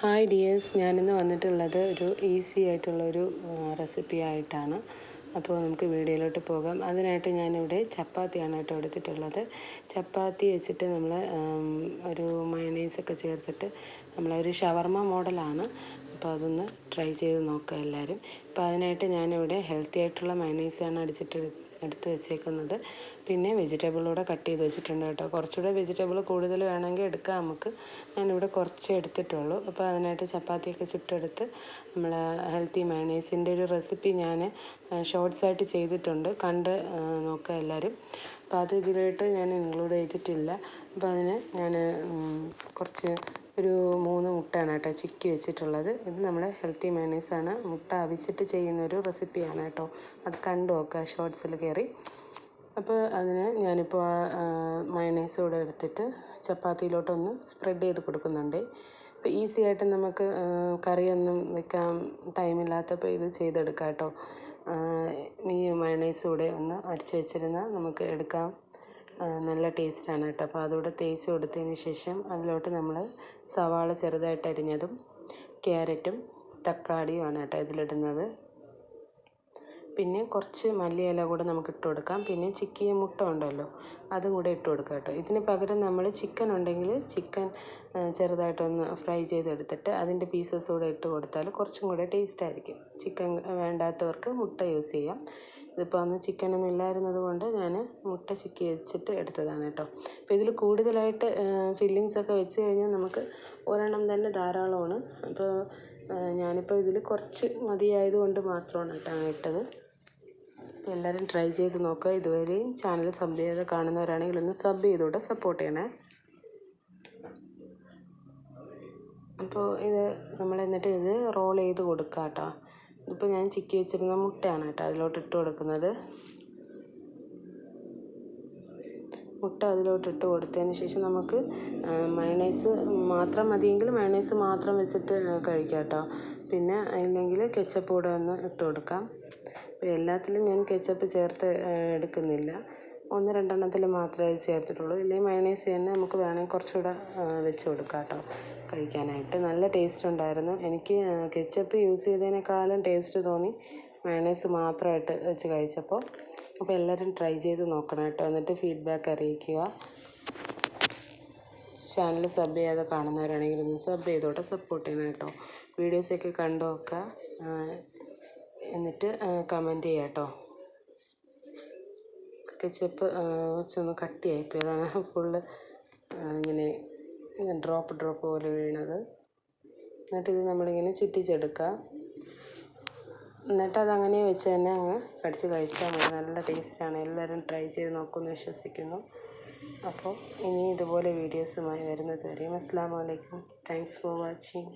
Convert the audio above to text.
Hi dears, ഞാനിന്ന് വന്നിട്ടുള്ളത് ഒരു ഈസി ആയിട്ടുള്ളൊരു റെസിപ്പി ആയിട്ടാണ്. അപ്പോൾ നമുക്ക് വീഡിയോയിലോട്ട് പോകാം. അതിനായിട്ട് ഞാനിവിടെ ചപ്പാത്തിയാണ് കേട്ടോ എടുത്തിട്ടുള്ളത്. ചപ്പാത്തി വെച്ചിട്ട് നമ്മൾ ഒരു മയണൈസൊക്കെ ചേർത്തിട്ട് നമ്മളൊരു ഷവർമ മോഡലാണ്. അപ്പോൾ അതൊന്ന് ട്രൈ ചെയ്ത് നോക്കുക എല്ലാവരും. അപ്പോൾ അതിനായിട്ട് ഞാനിവിടെ ഹെൽത്തി ആയിട്ടുള്ള മയണൈസാണ് എടുത്ത് വെച്ചേക്കുന്നത്. പിന്നെ വെജിറ്റബിളൂടെ കട്ട് ചെയ്ത് വെച്ചിട്ടുണ്ട് കേട്ടോ. കുറച്ചുകൂടെ വെജിറ്റബിൾ കൂടുതൽ വേണമെങ്കിൽ എടുക്കാം നമുക്ക്. ഞാനിവിടെ കുറച്ച് എടുത്തിട്ടുള്ളൂ. അപ്പോൾ അതിനായിട്ട് ചപ്പാത്തിയൊക്കെ ചുട്ടെടുത്ത് നമ്മൾ ഹെൽത്തി മയണൈസിൻ്റെ ഒരു റെസിപ്പി ഞാൻ ഷോർട്ട്സായിട്ട് ചെയ്തിട്ടുണ്ട്, കണ്ട് നോക്കുക എല്ലാവരും. അപ്പോൾ അത് ഇതിലായിട്ട് ഞാൻ ഇൻക്ലൂഡ് ചെയ്തിട്ടില്ല. അപ്പോൾ അതിന് ഞാൻ കുറച്ച് ഒരു 3 മുട്ടയാണ് കേട്ടോ ചിക്കി വെച്ചിട്ടുള്ളത്. ഇത് നമ്മുടെ ഹെൽത്തി മയണൈസാണ്. മുട്ട അവിച്ചിട്ട് ചെയ്യുന്നൊരു റെസിപ്പിയാണ് കേട്ടോ. അത് കണ്ടു നോക്കുക ഷോർട്ട്സിൽ കയറി. അപ്പോൾ അതിന് ഞാനിപ്പോൾ മയണൈസ് കൂടെ എടുത്തിട്ട് ചപ്പാത്തിയിലോട്ടൊന്ന് സ്പ്രെഡ് ചെയ്ത് കൊടുക്കുന്നുണ്ട്. ഇപ്പോൾ ഈസി ആയിട്ട് നമുക്ക് കറിയൊന്നും വെക്കാൻ ടൈമില്ലാത്തപ്പോൾ ഇത് ചെയ്തെടുക്കാം കേട്ടോ. ഈ മയണൈസ് കൂടെ ഒന്ന് അടിച്ച് വെച്ചിരുന്നാൽ നമുക്ക് എടുക്കാം. നല്ല ടേസ്റ്റാണ് കേട്ടോ. അപ്പോൾ അതുകൂടെ തേച്ച് കൊടുത്തതിന് ശേഷം അതിലോട്ട് നമ്മൾ സവാള ചെറുതായിട്ട് അരിഞ്ഞതും ക്യാരറ്റും തക്കാളിയുമാണ് കേട്ടോ ഇതിലിടുന്നത്. പിന്നെ കുറച്ച് മല്ലിയില കൂടെ നമുക്ക് ഇട്ട് കൊടുക്കാം. പിന്നെ ചിക്കിയ മുട്ട ഉണ്ടല്ലോ, അതും കൂടെ ഇട്ട് കൊടുക്കാം കേട്ടോ. ഇതിന് പകരം നമ്മൾ ചിക്കൻ ഉണ്ടെങ്കിൽ ചിക്കൻ ചെറുതായിട്ടൊന്ന് ഫ്രൈ ചെയ്തെടുത്തിട്ട് അതിൻ്റെ പീസസ് കൂടെ ഇട്ട് കൊടുത്താൽ കുറച്ചും കൂടെ ടേസ്റ്റ് ആയിരിക്കും. ചിക്കൻ വേണ്ടാത്തവർക്ക് മുട്ട യൂസ് ചെയ്യാം. ഇതിപ്പോൾ അന്ന് ചിക്കനൊന്നും ഇല്ലായിരുന്നത് കൊണ്ട് ഞാൻ മുട്ട ചിക്കി വെച്ചിട്ട് എടുത്തതാണ് കേട്ടോ. അപ്പോൾ ഇതിൽ കൂടുതലായിട്ട് ഫില്ലിങ്സൊക്കെ വെച്ച് കഴിഞ്ഞാൽ നമുക്ക് ഒരെണ്ണം തന്നെ ധാരാളമാണ്. അപ്പോൾ ഞാനിപ്പോൾ ഇതിൽ കുറച്ച് മതിയായതുകൊണ്ട് മാത്രമാണ് കേട്ടോ ഇട്ടത്. അപ്പോൾ എല്ലാവരും ട്രൈ ചെയ്ത് നോക്കുക. ഇതുവരെയും ചാനൽ സബ് ചെയ്ത് കാണുന്നവരാണെങ്കിൽ ഒന്ന് സബ് ചെയ്തുകൂടെ സപ്പോർട്ട് ചെയ്യണേ. അപ്പോൾ ഇത് നമ്മൾ എന്നിട്ട് ഇത് റോൾ ചെയ്ത് കൊടുക്കുക കേട്ടോ. ഇതിപ്പോൾ ഞാൻ ചിക്കി വെച്ചിരുന്ന മുട്ടയാണ് കേട്ടോ അതിലോട്ട് ഇട്ട് കൊടുക്കുന്നത്. മുട്ട അതിലോട്ടിട്ട് കൊടുത്തതിന് ശേഷം നമുക്ക് മയണൈസ് മാത്രം മതിയെങ്കിൽ മയണൈസ് മാത്രം വെച്ചിട്ട് കഴിക്കാം കേട്ടോ. പിന്നെ ഇല്ലെങ്കിൽ കെച്ചപ്പ് കൂടെ ഒന്ന് ഇട്ട് കൊടുക്കാം. അപ്പോൾ എല്ലാത്തിലും ഞാൻ കെച്ചപ്പ് ചേർത്ത് എടുക്കുന്നില്ല. 1-2 എണ്ണത്തിൽ മാത്രമേ ചേർത്തിട്ടുള്ളൂ. ഇല്ലെങ്കിൽ മയണൈസ് തന്നെ നമുക്ക് വേണമെങ്കിൽ കുറച്ചുകൂടെ വെച്ച് കൊടുക്കാം കേട്ടോ കഴിക്കാനായിട്ട്. നല്ല ടേസ്റ്റ് ഉണ്ടായിരുന്നു. എനിക്ക് കെച്ചപ്പ് യൂസ് ചെയ്തതിനേക്കാളും ടേസ്റ്റ് തോന്നി മയണൈസ് മാത്രമായിട്ട് വെച്ച് കഴിച്ചപ്പോൾ. അപ്പോൾ എല്ലാവരും ട്രൈ ചെയ്ത് നോക്കണം കേട്ടോ. എന്നിട്ട് ഫീഡ്ബാക്ക് അറിയിക്കുക. ചാനൽ സബ് ചെയ്യാതെ കാണുന്നവരാണെങ്കിൽ ഒന്ന് സബ് ചെയ്തോട്ടെ, സപ്പോർട്ട് ചെയ്യണം കേട്ടോ. വീഡിയോസൊക്കെ കണ്ടു നോക്കുക, എന്നിട്ട് കമൻറ്റ് ചെയ്യുക കേട്ടോ. കെച്ചപ്പ് കുറച്ചൊന്ന് കട്ടിയായിപ്പോയി, അതാണ് ഫുള്ള് ഇങ്ങനെ ഡ്രോപ്പ് പോലെ വീണത്. എന്നിട്ട് ഇത് നമ്മളിങ്ങനെ ചുറ്റിച്ചെടുക്കുക. എന്നിട്ട് അതങ്ങനെ വെച്ച് തന്നെ അങ്ങ് കടിച്ച് കഴിച്ചാൽ മതി. നല്ല ടേസ്റ്റാണ്. എല്ലാവരും ട്രൈ ചെയ്ത് നോക്കുമെന്ന് വിശ്വസിക്കുന്നു. അപ്പോൾ ഇനി ഇതുപോലെ വീഡിയോസുമായി വരുന്നത് വരെയും അസ്സലാമു അലൈക്കും. Thanks for watching.